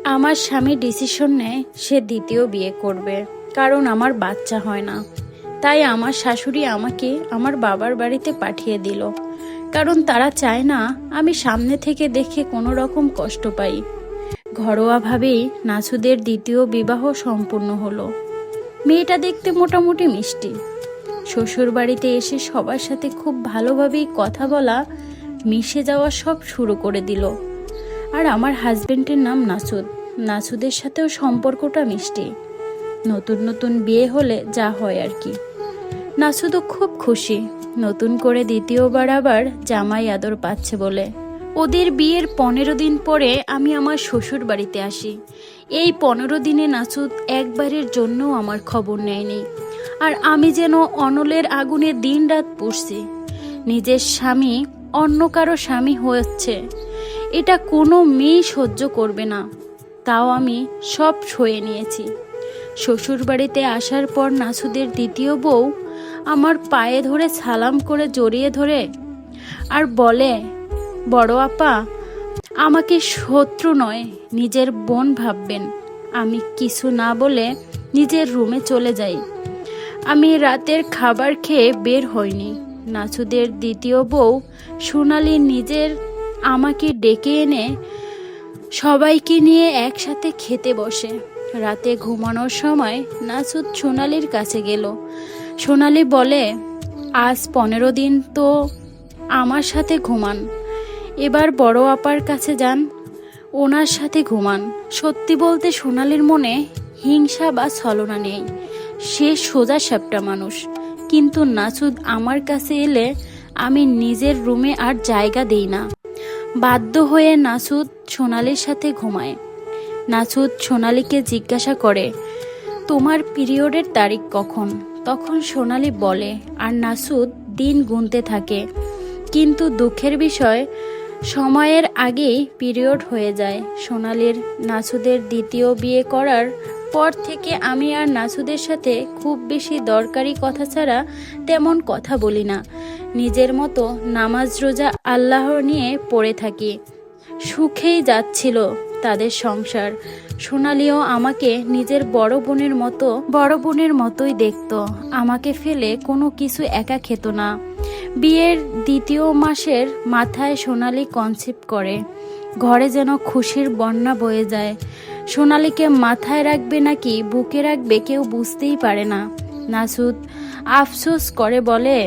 আমার স্বামী ডিসিশন নেয় সে দ্বিতীয় বিয়ে করবে, কারণ আমার বাচ্চা হয় না। তাই আমার শাশুড়ি আমাকে আমার বাবার বাড়িতে পাঠিয়ে দিল, কারণ তারা চায় না আমি সামনে থেকে দেখে কোনো রকম কষ্ট পাই। ঘরোয়াভাবেই নাছুদের দ্বিতীয় বিবাহ সম্পূর্ণ হলো। মেয়েটা দেখতে মোটামুটি মিষ্টি। শ্বশুর বাড়িতে এসে সবার সাথে খুব ভালোভাবেই কথা বলা, মিশে যাওয়া সব শুরু করে দিল। আর আমার হাজবেন্ডের নাম নাছুদ। নাছুদের সাথেও সম্পর্কটা মিষ্টি। নতুন নতুন বিয়ে হলে যা হয় আর কি। নাছুদও খুব খুশি, নতুন করে দ্বিতীয়বার আবার জামাই আদর পাচ্ছে বলে। ওদের বিয়ের 15 দিন পরে আমি আমার শ্বশুর বাড়িতে আসি। এই 15 দিনে নাছুদ একবারের জন্যও আমার খবর নেয়নি। আর আমি যেন অনলের আগুনে দিন রাত পুড়ছি। নিজের স্বামী অন্য কারো স্বামী হচ্ছে, এটা কোনো মেয়ে সহ্য করবে না। তাও আমি সব সয়ে নিয়েছি। শ্বশুর বাড়িতে আসার পর নাছুদের দ্বিতীয় বউ আমার পায়ে ধরে সালাম করে জড়িয়ে ধরে আর বলে, বড় আপা, আমাকে শত্রু নয় নিজের বোন ভাববেন। আমি কিছু না বলে নিজের রুমে চলে যাই। আমি রাতের খাবার খেয়ে বের হইনি। নাছুদের দ্বিতীয় বউ সোনালি নিজের আমাকে ডেকে এনে সবাইকে নিয়ে একসাথে খেতে বসে। রাতে ঘুমানোর সময় নাছুদ সোনালির কাছে গেল। সোনালি বলে, আজ 15 দিন তো আমার সাথে ঘুমান, এবার বড় আপার কাছে যান, ওনার সাথে ঘুমান। সত্যি বলতে সোনালির মনে হিংসা বা ছলনা নেই। সে সোজা সাপটা মানুষ। কিন্তু নাছুদ আমার কাছে এলে আমি নিজের রুমে আর জায়গা দেই না। বাধ্য হয়ে নাছুদ সোনালির সাথে ঘুমায়। নাছুদ সোনালিকে জিজ্ঞাসা করে, তোমার পিরিয়ডের তারিখ কখন? তখন সোনালি বলে, আর নাছুদ দিন গুনতে থাকে। কিন্তু দুঃখের বিষয়, সময়ের আগেই পিরিয়ড হয়ে যায়। সোনালির নাছুদের দ্বিতীয় বিয়ে করার পর থেকে আমি আর নাছুদের সাথে খুব বেশি দরকারি কথা ছাড়া তেমন কথা বলি না। নিজের মতো নামাজ রোজা আল্লাহ নিয়ে পড়ে থাকি। সুখেই যাচ্ছিল তাদের সংসার। সোনালিও আমাকে নিজের বড় বোনের মতোই দেখতো। আমাকে ফেলে কোনো কিছু একা খেত না। বিয়ের দ্বিতীয় মাসের মাথায় সোনালি কনসিপ্ট করে। ঘরে যেন খুশির বন্যা বয়ে যায়। সোনালিকে মাথায় রাখবে নাকি বুকে রাখবে কেউ বুঝতেই পারে না। নাছুদ আফসোস করে বলে,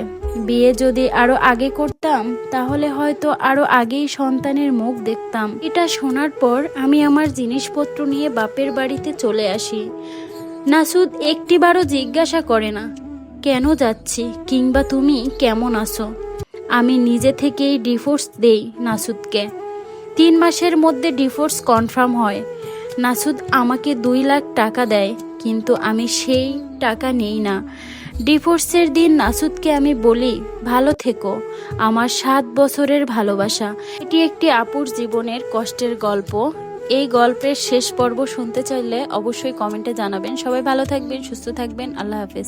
বিয়ে যদি আরো আগে করতাম তাহলে হয়তো আরো আগেই সন্তানের মুখ দেখতাম। এটা শোনার পর আমি আমার জিনিসপত্র নিয়ে বাপের বাড়িতে চলে আসি। নাছুদ একটিবারও জিজ্ঞাসা করে না কেন যাচ্ছি কিংবা তুমি কেমন আছো। আমি নিজে থেকেই ডিভোর্স দেই নাছুদকে। 3 মাসের মধ্যে ডিভোর্স কনফার্ম হয়। নাছুদ আমাকে 2 লাখ টাকা দেয়, কিন্তু আমি সেই টাকা নেই না। ডিভোর্সের দিন নাছুদকে আমি বলি, ভালো থেকো, আমার 7 বছরের ভালোবাসা। এটি একটি আপুর জীবনের কষ্টের গল্প। এই গল্পের শেষ পর্ব শুনতে চাইলে অবশ্যই কমেন্টে জানাবেন। সবাই ভালো থাকবেন, সুস্থ থাকবেন। আল্লাহ হাফেজ।